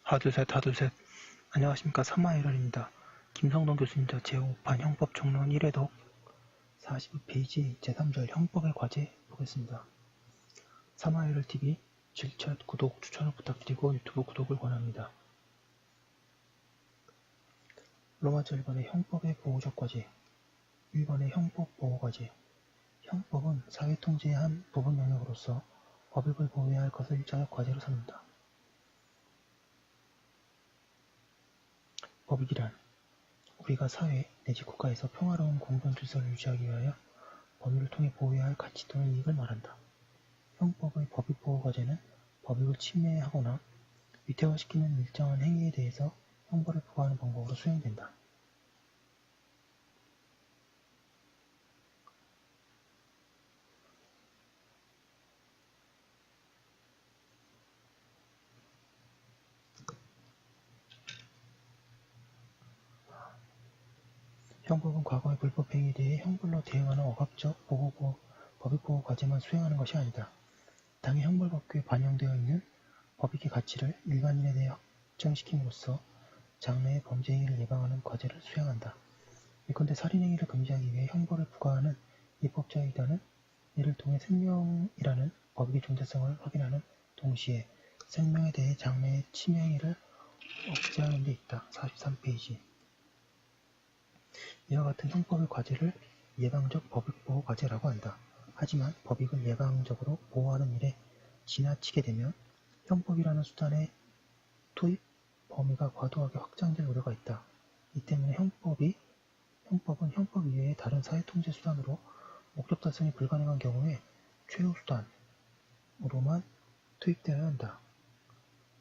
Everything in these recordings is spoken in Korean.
하둘셋 하둘셋. 안녕하십니까. 사마에럴입니다. 김성동 교수님자 제5판 형법정론 1회독 42페이지 제3절 형법의 과제 보겠습니다. 사마에럴TV 질차 구독 추천을 부탁드리고 유튜브 구독을 권합니다. 로마자 1번의 형법의 보호적 과제, 1번의 형법 보호 과제. 형법은 사회통제의 한 부분 영역으로서 법익을 보호해야 할 것을 일정의 과제로 삼는다. 법익이란 우리가 사회 내지 국가에서 평화로운 공동 질서를 유지하기 위하여 법률을 통해 보호해야 할 가치 또는 이익을 말한다. 형법의 법익 보호 과제는 법익을 침해하거나 위태화시키는 일정한 행위에 대해서 형벌을 부과하는 방법으로 수행된다. 형법은 과거의 불법 행위에 대해 형벌로 대응하는 억압적 법익 보호 과제만 수행하는 것이 아니다. 당해 형벌법규에 반영되어 있는 법익의 가치를 일반인에 대해 확정시킴으로써 장래의 범죄 행위를 예방하는 과제를 수행한다. 예컨대 살인행위를 금지하기 위해 형벌을 부과하는 입법자이다는 이를 통해 생명이라는 법익의 존재성을 확인하는 동시에 생명에 대해 장래의 침해 행위를 억제하는 데 있다. 43페이지. 이와 같은 형법의 과제를 예방적 법익보호 과제라고 한다. 하지만 법익을 예방적으로 보호하는 일에 지나치게 되면 형법이라는 수단의 투입 범위가 과도하게 확장될 우려가 있다. 이 때문에 형법은 형법 이외의 다른 사회통제 수단으로 목적 달성이 불가능한 경우에 최후 수단으로만 투입되어야 한다.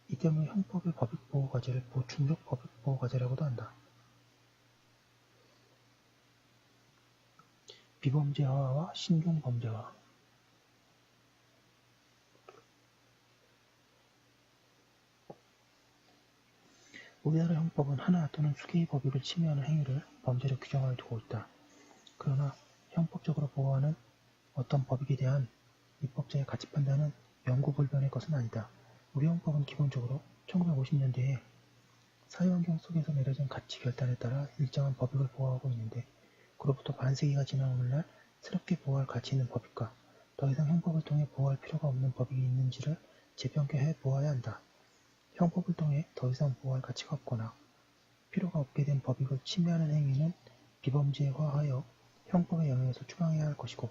이 때문에 형법의 법익보호 과제를 보충적 법익보호 과제라고도 한다. 비범죄화와 신종범죄화. 우리나라 형법은 하나 또는 수개의 법익을 침해하는 행위를 범죄로 규정하여 두고 있다. 그러나 형법적으로 보호하는 어떤 법익에 대한 입법자의 가치 판단은 영구불변의 것은 아니다. 우리 형법은 기본적으로 1950년대에 사회환경 속에서 내려진 가치 결단에 따라 일정한 법익을 보호하고 있는데, 그로부터 반세기가 지난 오늘날 새롭게 보호할 가치 있는 법익과 더 이상 형법을 통해 보호할 필요가 없는 법익이 있는지를 재평가해 보아야 한다. 형법을 통해 더 이상 보호할 가치가 없거나 필요가 없게 된 법익을 침해하는 행위는 비범죄화하여 형법의 영역에서 추방해야 할 것이고,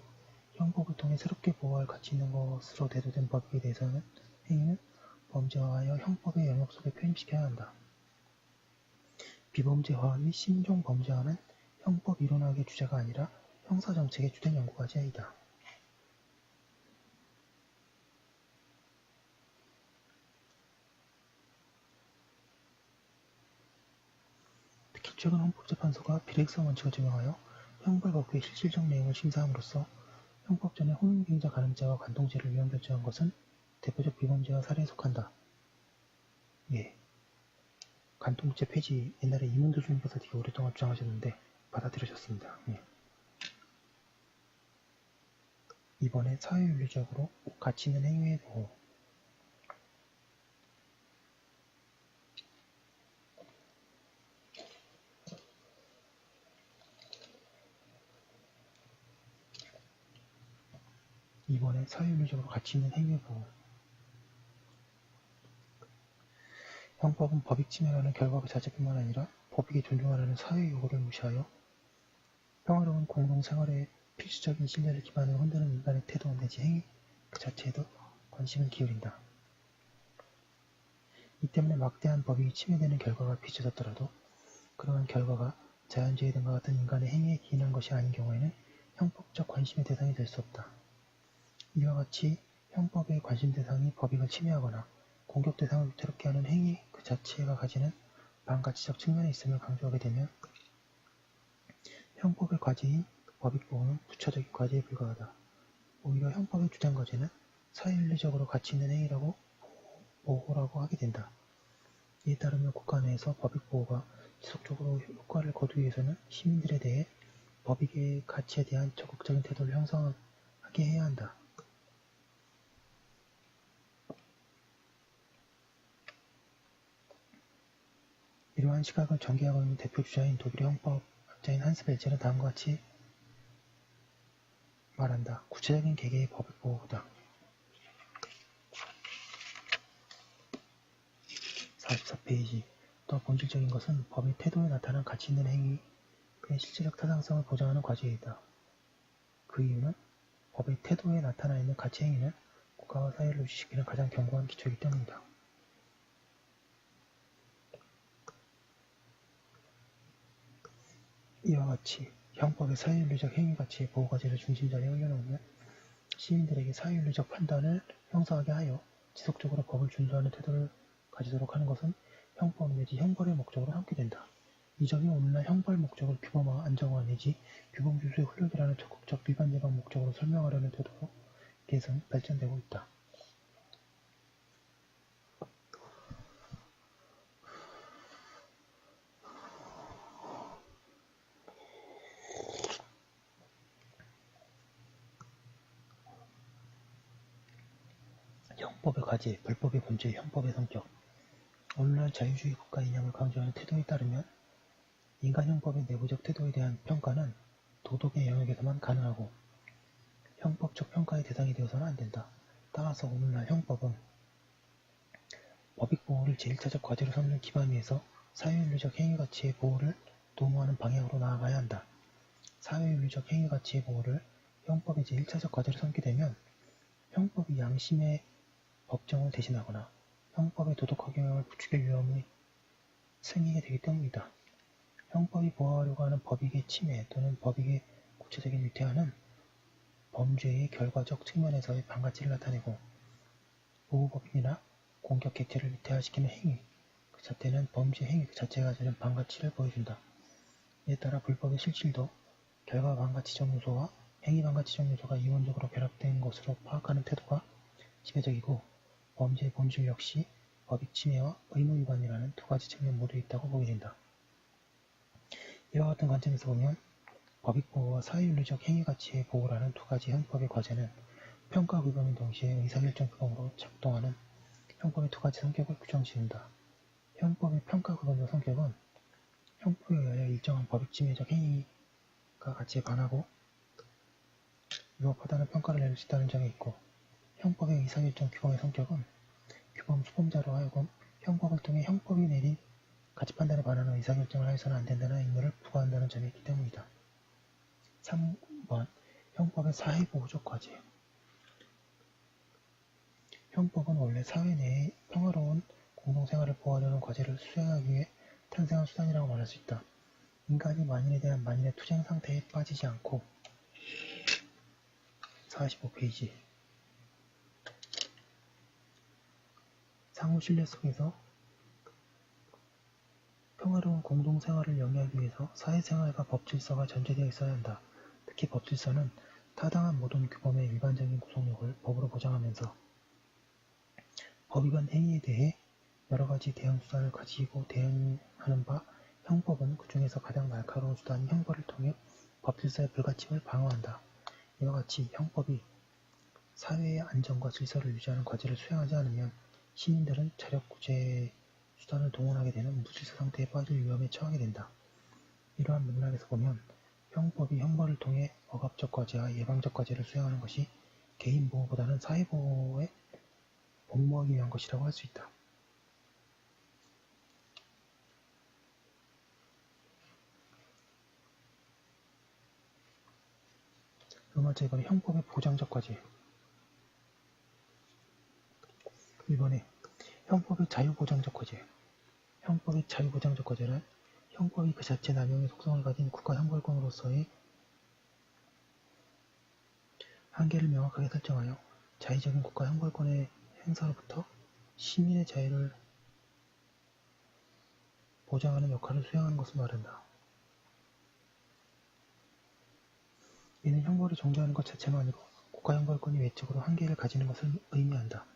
형법을 통해 새롭게 보호할 가치 있는 것으로 대두된 법익에 대해서는 행위는 범죄화하여 형법의 영역 속에 편입시켜야 한다. 비범죄화 및 신종범죄화는 형법 이론학의 주제가 아니라 형사정책의 주된 연구과제이다. 특히 최근 헌법재판소가 비례익사 원칙을 적용하여 형벌법규의 실질적 내용을 심사함으로써 형법전의 혼인빙자 가늠죄와 관통죄를 위헌 결정한 것은 대표적 비범죄화 사례에 속한다. 예. 관통죄 폐지 옛날에 이문 교수님께서 되게 오랫동안 주장하셨는데 받아들여졌습니다. 예. 이번에 사회윤리적으로 가치 있는 행위의 보호. 이번에 사회윤리적으로 가치 있는 행위의 보호. 형법은 법익 침해라는 결과의 자체뿐만 아니라 법익이 존중하라는 사회의 요구를 무시하여 평화로운 공동생활의 필수적인 신뢰를 기반으로 흔드는 인간의 태도 내지 행위 그 자체에도 관심을 기울인다. 이 때문에 막대한 법익이 침해되는 결과가 빚어졌더라도 그러한 결과가 자연재해 등과 같은 인간의 행위에 기인한 것이 아닌 경우에는 형법적 관심의 대상이 될 수 없다. 이와 같이 형법의 관심 대상이 법익을 침해하거나 공격 대상을 위태롭게 하는 행위 그 자체가 가지는 반가치적 측면에 있음을 강조하게 되면 형법의 과제인 법익보호는 부차적인 과제에 불과하다. 오히려 형법의 주된 과제는 사회윤리적으로 가치 있는 행위라고 보호라고 하게 된다. 이에 따르면 국가 내에서 법익보호가 지속적으로 효과를 거두기 위해서는 시민들에 대해 법익의 가치에 대한 적극적인 태도를 형성하게 해야 한다. 이러한 시각을 전개하고 있는 대표 주자인 독일의 헌법학자인 한스 벨젤은 다음과 같이 말한다. 구체적인 개개의 법의 보호다. 44페이지. 더 본질적인 것은 법의 태도에 나타난 가치 있는 행위의 실질적 타당성을 보장하는 과제이다. 그 이유는 법의 태도에 나타나 있는 가치 행위는 국가와 사회를 유지시키는 가장 견고한 기초이기 때문이다. 이와 같이 형법의 사회윤리적 행위 가치의 보호 과제를 중심자리에 올려놓으면 시민들에게 사회윤리적 판단을 형성하게 하여 지속적으로 법을 준수하는 태도를 가지도록 하는 것은 형법 내지 형벌의 목적으로 삼게 된다. 이 점이 오늘날 형벌 목적을 규범화, 안정화 내지 규범 준수의 훈력이라는 적극적 위반 예방 목적으로 설명하려는 태도로 계속 발전되고 있다. 형법의 과제, 불법의 본질, 형법의 성격. 오늘날 자유주의 국가 이념을 강조하는 태도에 따르면 인간 형법의 내부적 태도에 대한 평가는 도덕의 영역에서만 가능하고 형법적 평가의 대상이 되어서는 안 된다. 따라서 오늘날 형법은 법익 보호를 제1차적 과제로 삼는 기반 위에서 사회윤리적 행위 가치의 보호를 도모하는 방향으로 나아가야 한다. 사회윤리적 행위 가치의 보호를 형법의 제1차적 과제로 삼게 되면 형법이 양심의 법정을 대신하거나 형법의 도덕 허경영을 부추길 위험이 생기게 되기 때문이다. 형법이 보호하려고 하는 법익의 침해 또는 법익의 구체적인 위태화는 범죄의 결과적 측면에서의 반가치를 나타내고 보호법익이나 공격 객체를 위태화시키는 행위 그 자체는 범죄 행위 그 자체가 가지는 반가치를 보여준다. 이에 따라 불법의 실질도 결과 반가치적 요소와 행위 반가치적 요소가 이원적으로 결합된 것으로 파악하는 태도가 지배적이고 범죄의 본질 역시 법익 침해와 의무 위반이라는 두 가지 측면 모두 있다고 보게 된다. 이와 같은 관점에서 보면 법익 보호와 사회윤리적 행위 가치의 보호라는 두 가지 형법의 과제는 평가 규범인 동시에 의사결정 규범으로 작동하는 형법의 두 가지 성격을 규정지은다. 형법의 평가 규범적 성격은 형법에 의하여 일정한 법익 침해적 행위가 가치에 반하고 위법하다는 평가를 내릴 수 있다는 점에 있고 형법의 의사결정 규범의 성격은 규범 수범자로 하여금 형법을 통해 형법이 내린 가치 판단에 반하는 의사결정을 하여서는 안 된다는 의무를 부과한다는 점이 있기 때문이다. 3번 형법의 사회보호적 과제. 형법은 원래 사회 내의 평화로운 공동생활을 보호하려는 과제를 수행하기 위해 탄생한 수단이라고 말할 수 있다. 인간이 만인에 대한 만인의 투쟁 상태에 빠지지 않고 45페이지 상호 신뢰 속에서 평화로운 공동생활을 영위하기 위해서 사회생활과 법질서가 전제되어 있어야 한다. 특히 법질서는 타당한 모든 규범의 일반적인 구속력을 법으로 보장하면서 법 위반 행위에 대해 여러가지 대응 수단을 가지고 대응하는 바 형법은 그 중에서 가장 날카로운 수단인 형벌을 통해 법질서의 불가침을 방어한다. 이와 같이 형법이 사회의 안정과 질서를 유지하는 과제를 수행하지 않으면 시민들은 자력구제 수단을 동원하게 되는 무질서 상태에 빠질 위험에 처하게 된다. 이러한 맥락에서 보면 형법이 형벌을 통해 억압적 과제와 예방적 과제를 수행하는 것이 개인 보호보다는 사회 보호에 복무하기 위한 것이라고 할 수 있다. 두 번째 이번에 형법의 보장적 과제. 이번에 형법의 자유보장적 과제. 형법의 자유보장적 과제는 형법이 그 자체 남용의 속성을 가진 국가 형벌권으로서의 한계를 명확하게 설정하여 자의적인 국가 형벌권의 행사로부터 시민의 자유를 보장하는 역할을 수행하는 것을 말한다. 이는 형벌을 정지하는 것 자체가 아니고 국가 형벌권이 외적으로 한계를 가지는 것을 의미한다.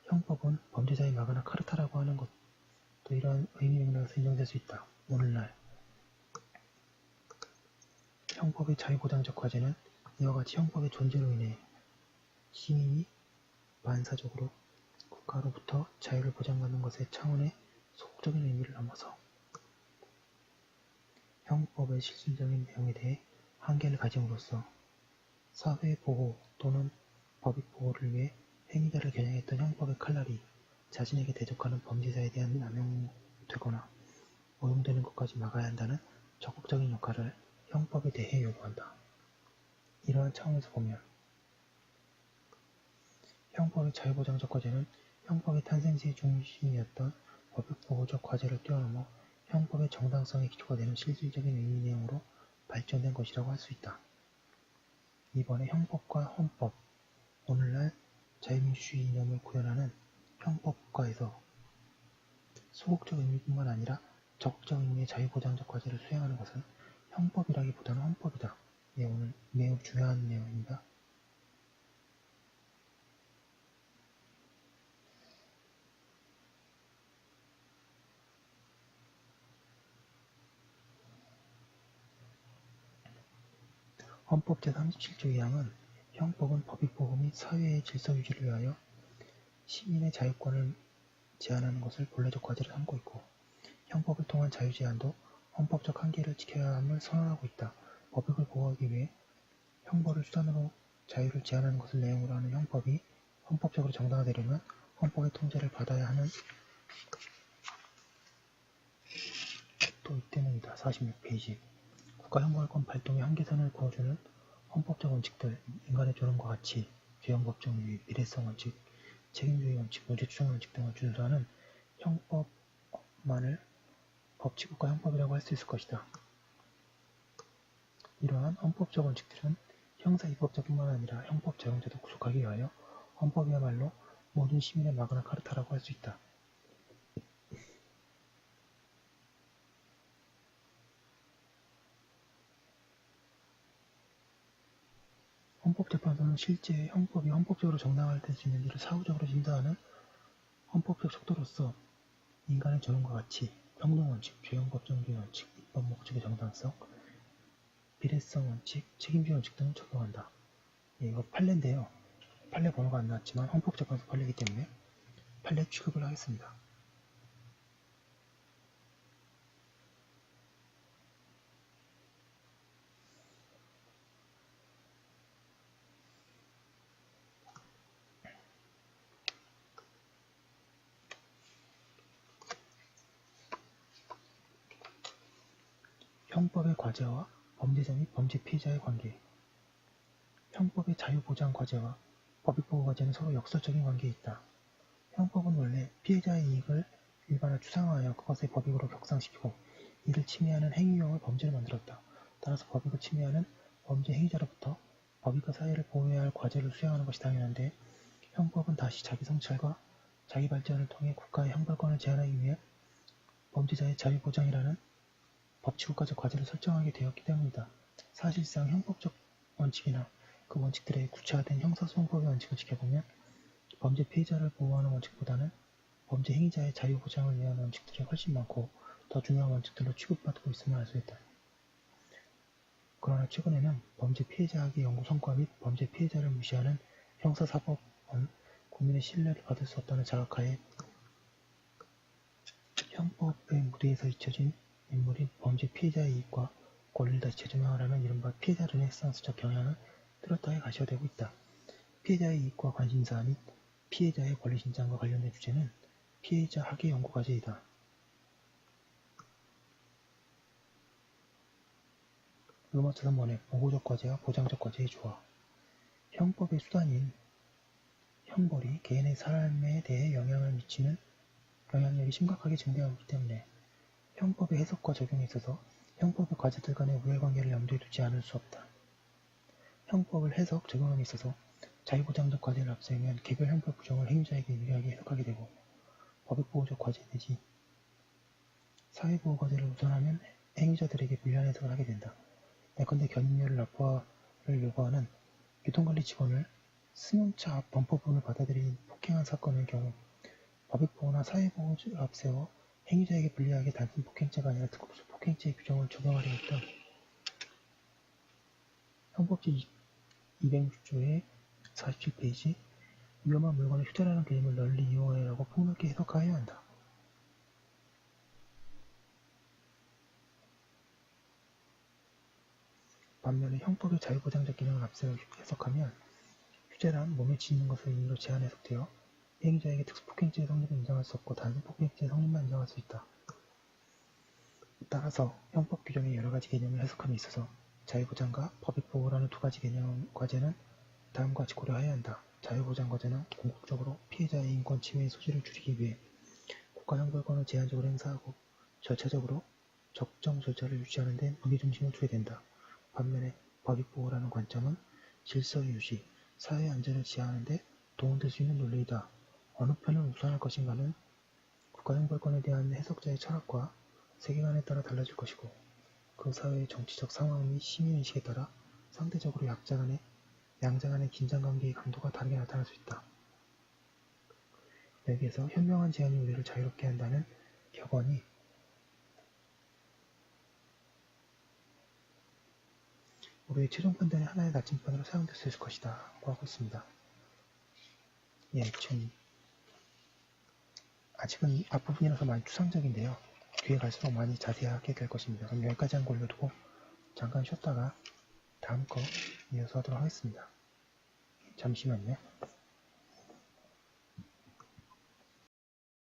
형법은 범죄자의 마가나 카르타라고 하는 것도 이러한 의미 맥락에서 인정될 수 있다. 오늘날 형법의 자유보장적 과제는 이와 같이 형법의 존재로 인해 시민이 반사적으로 국가로부터 자유를 보장받는 것의 차원의 소극적인 의미를 넘어서 형법의 실질적인 내용에 대해 한계를 가짐으로써 사회보호 또는 법익보호를 위해 행위자를 겨냥했던 형법의 칼날이 자신에게 대적하는 범죄자에 대한 남용되거나 오용되는 것까지 막아야 한다는 적극적인 역할을 형법에 대해 요구한다. 이러한 차원에서 보면 형법의 자유보장적 과제는 형법의 탄생시의 중심이었던 법익보호적 과제를 뛰어넘어 형법의 정당성의 기초가 되는 실질적인 의미 내용으로 발전된 것이라고 할 수 있다. 이번에 형법과 헌법, 오늘날 자유민주주의 이념을 구현하는 형법국가에서 소극적 의미뿐만 아니라 적극적 의미의 자유보장적 과제를 수행하는 것은 형법이라기보다는 헌법이다. 오늘 매우 중요한 내용입니다. 헌법 제37조 2항은 형법은 법익보호 및 사회의 질서 유지를 위하여 시민의 자유권을 제한하는 것을 본래적 과제로 삼고 있고 형법을 통한 자유제한도 헌법적 한계를 지켜야 함을 선언하고 있다. 법익을 보호하기 위해 형벌을 수단으로 자유를 제한하는 것을 내용으로 하는 형법이 헌법적으로 정당화되려면 헌법의 통제를 받아야 하는 또 이 때문이다. 46페이지 국가형벌권 발동의 한계선을 그어주는 헌법적 원칙들, 인간의 존엄과 가치, 개헌법정 유의, 미래성 원칙, 책임주의 원칙, 무죄추정 원칙 등을 준수하는 형법만을 법치국가 형법이라고 할 수 있을 것이다. 이러한 헌법적 원칙들은 형사입법자뿐만 아니라 형법 적용자도 구속하기 위하여 헌법이야말로 모든 시민의 마그나 카르타라고 할 수 있다. 헌법재판소는 실제 형법이 헌법적으로 정당화될 수 있는지를 사후적으로 진단하는 헌법적 척도로서 인간의 존엄과 가치, 평등원칙, 죄형법정주의 원칙, 입법 목적의 정당성, 비례성 원칙, 책임주의 원칙 등을 적용한다. 이거 판례인데요. 판례 번호가 안 나왔지만 헌법재판소 판례이기 때문에 판례 취급을 하겠습니다. 형법의 과제와 범죄자 및 범죄 피해자의 관계. 형법의 자유보장 과제와 법익보호 과제는 서로 역설적인 관계에 있다. 형법은 원래 피해자의 이익을 일반화 추상화하여 그것을 법익으로 격상시키고 이를 침해하는 행위 유형을 범죄로 만들었다. 따라서 법익을 침해하는 범죄 행위자로부터 법익과 사회를 보호해야 할 과제를 수행하는 것이 당연한데 형법은 다시 자기 성찰과 자기 발전을 통해 국가의 형벌권을 제한하기 위해 범죄자의 자유보장이라는 법치국가적 과제를 설정하게 되었기 때문이다. 사실상 형법적 원칙이나 그 원칙들의 구체화된 형사소송법의 원칙을 지켜보면 범죄 피해자를 보호하는 원칙보다는 범죄 행위자의 자유보장을 위한 원칙들이 훨씬 많고 더 중요한 원칙들로 취급받고 있음을 알 수 있다. 그러나 최근에는 범죄 피해자학의 연구 성과 및 범죄 피해자를 무시하는 형사사법은 국민의 신뢰를 받을 수 없다는 자각하에 형법의 무대에서 잊혀진 인물인 범죄 피해자의 이익과 권리를 다시 재조명하라는 이른바 피해자 르네상스적 경향을 뚜렷하게 가시화되고 있다. 피해자의 이익과 관심사 및 피해자의 권리 신장과 관련된 주제는 피해자 학의 연구 과제이다. 로마서 3번의 보호적 과제와 보장적 과제의 조화. 형법의 수단인 형벌이 개인의 삶에 대해 영향력이 심각하게 증대하고 있기 때문에 형법의 해석과 적용에 있어서 형법의 과제들 간의 우열관계를 염두에 두지 않을 수 없다. 형법을 해석, 적용함에 있어서 자유보장적 과제를 앞세우면 개별 형법 규정을 행위자에게 유리하게 해석하게 되고 법익보호적 과제 내지 사회보호 과제를 우선하면 행위자들에게 불리한 해석을 하게 된다. 예컨대 견인료를 납부를 요구하는 교통관리 직원을 승용차 앞 범퍼부분을 받아들인 폭행한 사건의 경우 법익보호나 사회보호를 앞세워 행위자에게 불리하게 단순 폭행죄가 아니라 특수 폭행죄의 규정을 적용하려 했던 형법 제260조의 47페이지 위험한 물건을 휴대라는 개념을 널리 이용하여라고 폭넓게 해석하여야 한다. 반면에 형법의 자유보장적 기능을 앞세워 해석하면 휴재란 몸에 짖는 것을 의미로 제한 해석되어 피행자에게 특수폭행죄의 성립을 인정할 수 없고 단순 폭행죄의 성립만 인정할 수 있다. 따라서 형법 규정의 여러 가지 개념을 해석함에 있어서 자유보장과 법익보호라는 두 가지 개념 과제는 다음과 같이 고려해야 한다. 자유보장 과제는 궁극적으로 피해자의 인권 침해의 소지를 줄이기 위해 국가형벌권을 제한적으로 행사하고 절차적으로 적정 절차를 유지하는 데 무게중심을 두게 된다. 반면에 법익보호라는 관점은 질서의 유지, 사회의 안전을 지향하는 데 도움될 수 있는 논리이다. 어느 편을 우선할 것인가는 국가형벌권에 대한 해석자의 철학과 세계관에 따라 달라질 것이고 그 사회의 정치적 상황 및 시민의식에 따라 상대적으로 양자 간의 긴장관계의 강도가 다르게 나타날 수 있다. 여기에서 현명한 제한이 우리를 자유롭게 한다는 격언이 우리의 최종 판단의 하나의 나침반으로 사용될 수 있을 것이다 라고 하고 있습니다. 예, 지금 아직은 앞부분이라서 많이 추상적인데요. 뒤에 갈수록 많이 자세하게 될 것입니다. 그럼 여기까지 한 거 올려두고 잠깐 쉬었다가 다음 거 이어서 하도록 하겠습니다. 잠시만요.